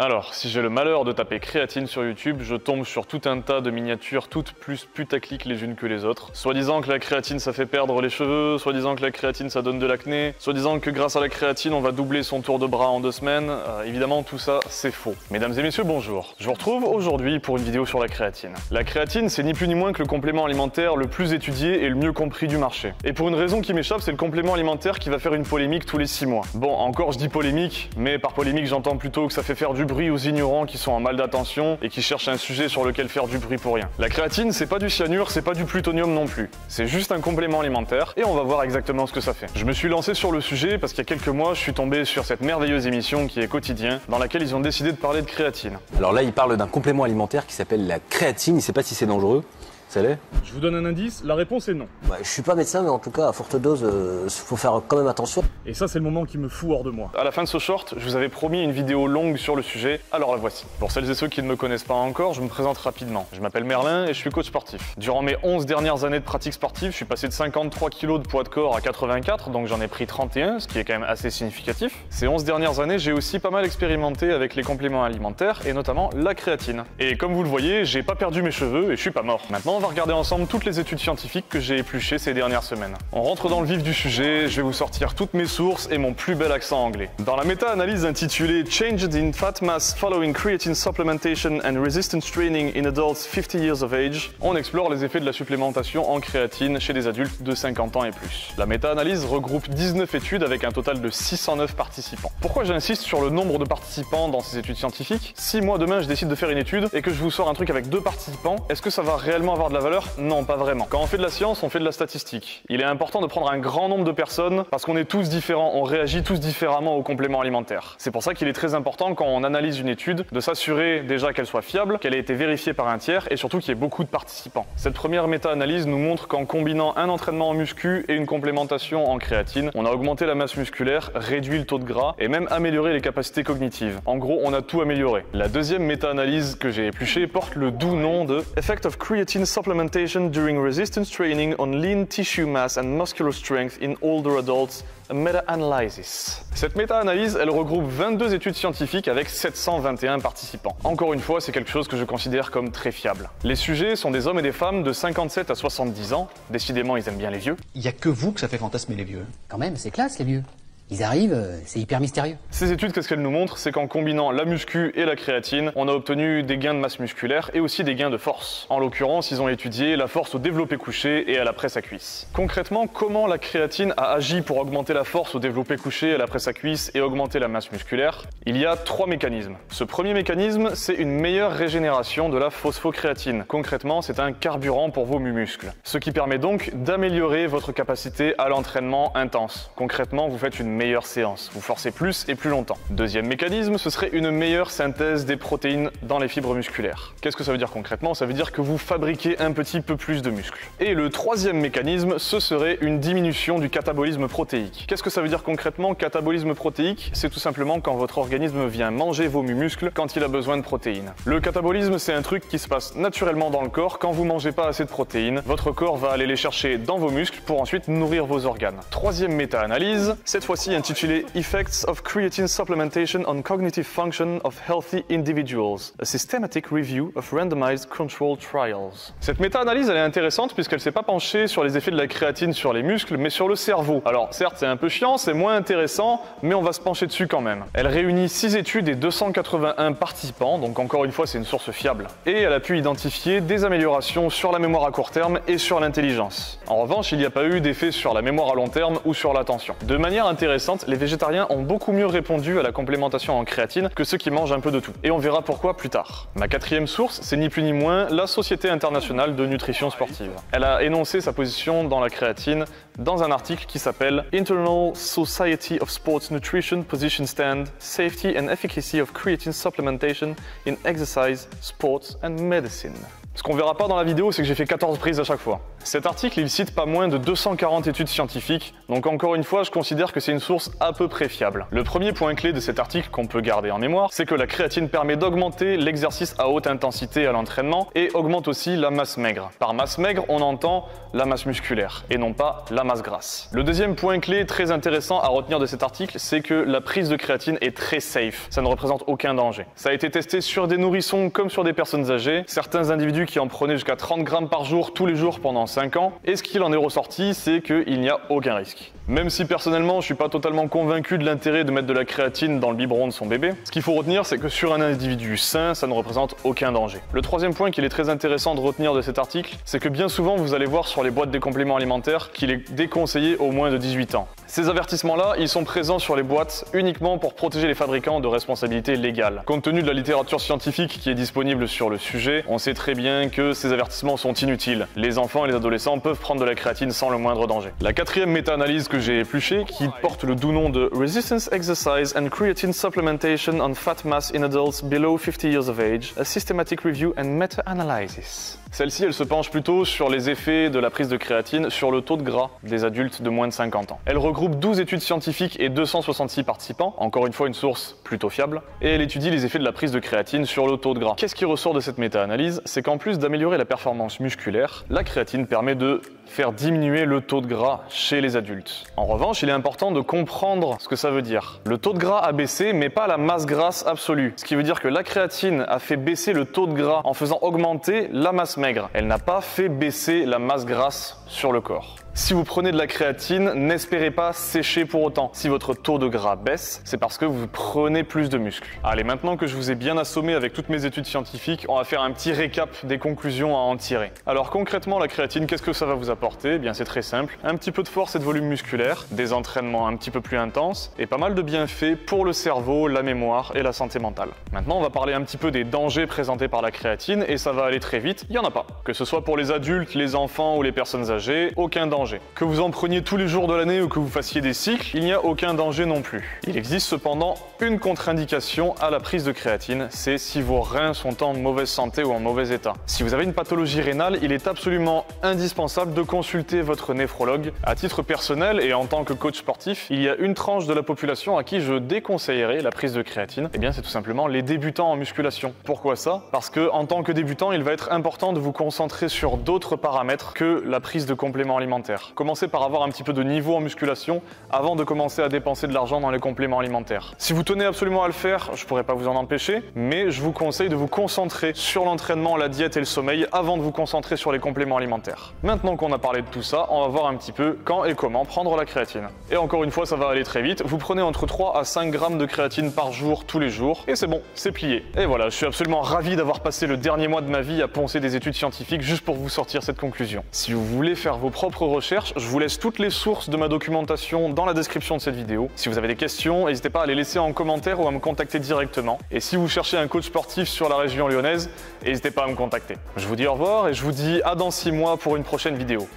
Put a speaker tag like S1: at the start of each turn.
S1: Alors, si j'ai le malheur de taper créatine sur YouTube, je tombe sur tout un tas de miniatures, toutes plus putaclic les unes que les autres. Soi-disant que la créatine ça fait perdre les cheveux, soi-disant que la créatine ça donne de l'acné, soi-disant que grâce à la créatine on va doubler son tour de bras en 2 semaines. Évidemment tout ça c'est faux. Mesdames et messieurs, bonjour. Je vous retrouve aujourd'hui pour une vidéo sur la créatine. La créatine c'est ni plus ni moins que le complément alimentaire le plus étudié et le mieux compris du marché. Et pour une raison qui m'échappe, c'est le complément alimentaire qui va faire une polémique tous les 6 mois. Bon, encore je dis polémique, mais par polémique j'entends plutôt que ça fait faire du bruit aux ignorants qui sont en mal d'attention et qui cherchent un sujet sur lequel faire du bruit pour rien. La créatine, c'est pas du cyanure, c'est pas du plutonium non plus. C'est juste un complément alimentaire et on va voir exactement ce que ça fait. Je me suis lancé sur le sujet parce qu'il y a quelques mois, je suis tombé sur cette merveilleuse émission qui est Quotidien, dans laquelle ils ont décidé de parler de créatine.
S2: Alors là, ils parlent d'un complément alimentaire qui s'appelle la créatine. Il ne sait pas si c'est dangereux. Ça l'est ?
S1: Je vous donne un indice, la réponse est non.
S3: Je suis pas médecin, mais en tout cas, à forte dose, faut faire quand même attention.
S1: Et ça, c'est le moment qui me fout hors de moi. À la fin de ce short, je vous avais promis une vidéo longue sur le sujet, alors la voici. Pour celles et ceux qui ne me connaissent pas encore, je me présente rapidement. Je m'appelle Merlin et je suis coach sportif. Durant mes 11 dernières années de pratique sportive, je suis passé de 53 kg de poids de corps à 84, donc j'en ai pris 31, ce qui est quand même assez significatif. Ces 11 dernières années, j'ai aussi pas mal expérimenté avec les compléments alimentaires, et notamment la créatine. Et comme vous le voyez, j'ai pas perdu mes cheveux et je suis pas mort. Maintenant, on va regarder ensemble toutes les études scientifiques que j'ai épluchées ces dernières semaines. On rentre dans le vif du sujet, je vais vous sortir toutes mes sources et mon plus bel accent anglais. Dans la méta-analyse intitulée Changes in Fat Mass Following Creatine Supplementation and Resistance Training in Adults 50 Years of Age, on explore les effets de la supplémentation en créatine chez des adultes de 50 ans et plus. La méta-analyse regroupe 19 études avec un total de 609 participants. Pourquoi j'insiste sur le nombre de participants dans ces études scientifiques ? Si moi demain je décide de faire une étude et que je vous sors un truc avec 2 participants, est-ce que ça va réellement avoir de la valeur ? Non, pas vraiment. Quand on fait de la science, on fait de la statistique. Il est important de prendre un grand nombre de personnes parce qu'on est tous différents, on réagit tous différemment aux compléments alimentaires. C'est pour ça qu'il est très important quand on analyse une étude de s'assurer déjà qu'elle soit fiable, qu'elle ait été vérifiée par un tiers et surtout qu'il y ait beaucoup de participants. Cette première méta-analyse nous montre qu'en combinant un entraînement en muscu et une complémentation en créatine, on a augmenté la masse musculaire, réduit le taux de gras et même amélioré les capacités cognitives. En gros, on a tout amélioré. La deuxième méta-analyse que j'ai épluchée porte le doux nom de Effect of Creatine Supplementation during resistance training on lean tissue mass and muscular strength in older adults, a meta-analysis. Cette méta-analyse, elle regroupe 22 études scientifiques avec 721 participants. Encore une fois, c'est quelque chose que je considère comme très fiable. Les sujets sont des hommes et des femmes de 57 à 70 ans. Décidément, ils aiment bien les vieux.
S4: Il n'y a que vous que ça fait fantasmer les vieux.
S5: Quand même, c'est classe les vieux. Ils arrivent, c'est hyper mystérieux.
S1: Ces études, qu'est-ce qu'elles nous montrent ? C'est qu'en combinant la muscu et la créatine, on a obtenu des gains de masse musculaire et aussi des gains de force. En l'occurrence, ils ont étudié la force au développé couché et à la presse à cuisse. Concrètement, comment la créatine a agi pour augmenter la force au développé couché, à la presse à cuisse et augmenter la masse musculaire ? Il y a 3 mécanismes. Ce premier mécanisme, c'est une meilleure régénération de la phosphocréatine. Concrètement, c'est un carburant pour vos muscles. Ce qui permet donc d'améliorer votre capacité à l'entraînement intense. Concrètement, vous faites une meilleure séance, vous forcez plus et plus longtemps. Deuxième mécanisme, ce serait une meilleure synthèse des protéines dans les fibres musculaires. Qu'est-ce que ça veut dire concrètement ? Ça veut dire que vous fabriquez un petit peu plus de muscles. Et le troisième mécanisme, ce serait une diminution du catabolisme protéique. Qu'est-ce que ça veut dire concrètement ? Catabolisme protéique, c'est tout simplement quand votre organisme vient manger vos muscles quand il a besoin de protéines. Le catabolisme, c'est un truc qui se passe naturellement dans le corps quand vous mangez pas assez de protéines. Votre corps va aller les chercher dans vos muscles pour ensuite nourrir vos organes. Troisième méta-analyse, cette fois-ci intitulé Effects of Creatine Supplementation on Cognitive Function of Healthy Individuals, a Systematic Review of Randomized Controlled Trials. Cette méta-analyse, elle est intéressante puisqu'elle s'est pas penchée sur les effets de la créatine sur les muscles, mais sur le cerveau. Alors certes, c'est un peu chiant, c'est moins intéressant, mais on va se pencher dessus quand même. Elle réunit 6 études et 281 participants, donc encore une fois, c'est une source fiable. Et elle a pu identifier des améliorations sur la mémoire à court terme et sur l'intelligence. En revanche, il n'y a pas eu d'effet sur la mémoire à long terme ou sur l'attention. De manière intéressante, les végétariens ont beaucoup mieux répondu à la complémentation en créatine que ceux qui mangent un peu de tout. Et on verra pourquoi plus tard. Ma 4e source, c'est ni plus ni moins la Société internationale de nutrition sportive. Elle a énoncé sa position dans la créatine dans un article qui s'appelle International Society of Sports Nutrition Position Stand, Safety and Efficacy of Creatine Supplementation in Exercise, Sports and Medicine. Ce qu'on verra pas dans la vidéo, c'est que j'ai fait 14 prises à chaque fois. Cet article, il cite pas moins de 240 études scientifiques, donc encore une fois, je considère que c'est une source à peu près fiable. Le premier point clé de cet article qu'on peut garder en mémoire, c'est que la créatine permet d'augmenter l'exercice à haute intensité à l'entraînement et augmente aussi la masse maigre. Par masse maigre, on entend la masse musculaire et non pas la masse grasse. Le deuxième point clé très intéressant à retenir de cet article, c'est que la prise de créatine est très safe. Ça ne représente aucun danger. Ça a été testé sur des nourrissons comme sur des personnes âgées. Certains individus qui en prenaient jusqu'à 30 grammes par jour tous les jours pendant 5 ans. Et ce qu'il en est ressorti, c'est qu'il n'y a aucun risque. Même si personnellement, je suis pas totalement convaincu de l'intérêt de mettre de la créatine dans le biberon de son bébé, ce qu'il faut retenir, c'est que sur un individu sain, ça ne représente aucun danger. Le troisième point qu'il est très intéressant de retenir de cet article, c'est que bien souvent, vous allez voir sur les boîtes des compléments alimentaires qu'il est déconseillé au moins de 18 ans. Ces avertissements-là, ils sont présents sur les boîtes uniquement pour protéger les fabricants de responsabilités légales. Compte tenu de la littérature scientifique qui est disponible sur le sujet, on sait très bien que ces avertissements sont inutiles. Les enfants et les adolescents peuvent prendre de la créatine sans le moindre danger. La quatrième méta-analyse que j'ai épluchée, qui porte le doux nom de Resistance Exercise and Creatine Supplementation on Fat Mass in Adults Below 50 Years of Age, a Systematic Review and Meta-Analysis. Celle-ci, elle se penche plutôt sur les effets de la prise de créatine sur le taux de gras des adultes de moins de 50 ans. Elle regroupe 12 études scientifiques et 266 participants, encore une fois une source plutôt fiable, et elle étudie les effets de la prise de créatine sur le taux de gras. Qu'est-ce qui ressort de cette méta-analyse? C'est qu'en plus d'améliorer la performance musculaire, la créatine permet de faire diminuer le taux de gras chez les adultes. En revanche, il est important de comprendre ce que ça veut dire. Le taux de gras a baissé, mais pas la masse grasse absolue. Ce qui veut dire que la créatine a fait baisser le taux de gras en faisant augmenter la masse maigre. Elle n'a pas fait baisser la masse grasse sur le corps. Si vous prenez de la créatine, n'espérez pas sécher pour autant. Si votre taux de gras baisse, c'est parce que vous prenez plus de muscles. Allez, maintenant que je vous ai bien assommé avec toutes mes études scientifiques, on va faire un petit récap des conclusions à en tirer. Alors concrètement, la créatine, qu'est-ce que ça va vous apporter? Eh bien, c'est très simple. Un petit peu de force et de volume musculaire, des entraînements un petit peu plus intenses, et pas mal de bienfaits pour le cerveau, la mémoire et la santé mentale. Maintenant, on va parler un petit peu des dangers présentés par la créatine, et ça va aller très vite. Il n'y en a pas. Que ce soit pour les adultes, les enfants ou les personnes âgées, aucun danger. Que vous en preniez tous les jours de l'année ou que vous fassiez des cycles, il n'y a aucun danger non plus. Il existe cependant une contre-indication à la prise de créatine, c'est si vos reins sont en mauvaise santé ou en mauvais état. Si vous avez une pathologie rénale, il est absolument indispensable de consulter votre néphrologue. À titre personnel et en tant que coach sportif, il y a une tranche de la population à qui je déconseillerais la prise de créatine. Eh bien, c'est tout simplement les débutants en musculation. Pourquoi ça? Parce que en tant que débutant, il va être important de vous concentrer sur d'autres paramètres que la prise de compléments alimentaires. Commencez par avoir un petit peu de niveau en musculation avant de commencer à dépenser de l'argent dans les compléments alimentaires. Si vous tenez absolument à le faire, je pourrais pas vous en empêcher, mais je vous conseille de vous concentrer sur l'entraînement, la diète et le sommeil avant de vous concentrer sur les compléments alimentaires. Maintenant qu'on a parlé de tout ça, on va voir un petit peu quand et comment prendre la créatine. Et encore une fois, ça va aller très vite. Vous prenez entre 3 à 5 grammes de créatine par jour, tous les jours, et c'est bon, c'est plié. Et voilà, je suis absolument ravi d'avoir passé le dernier mois de ma vie à poncer des études scientifiques juste pour vous sortir cette conclusion. Si vous voulez faire vos propres recherches, je vous laisse toutes les sources de ma documentation dans la description de cette vidéo. Si vous avez des questions, n'hésitez pas à les laisser en commentaire ou à me contacter directement. Et si vous cherchez un coach sportif sur la région lyonnaise, n'hésitez pas à me contacter. Je vous dis au revoir et je vous dis à dans 6 mois pour une prochaine vidéo.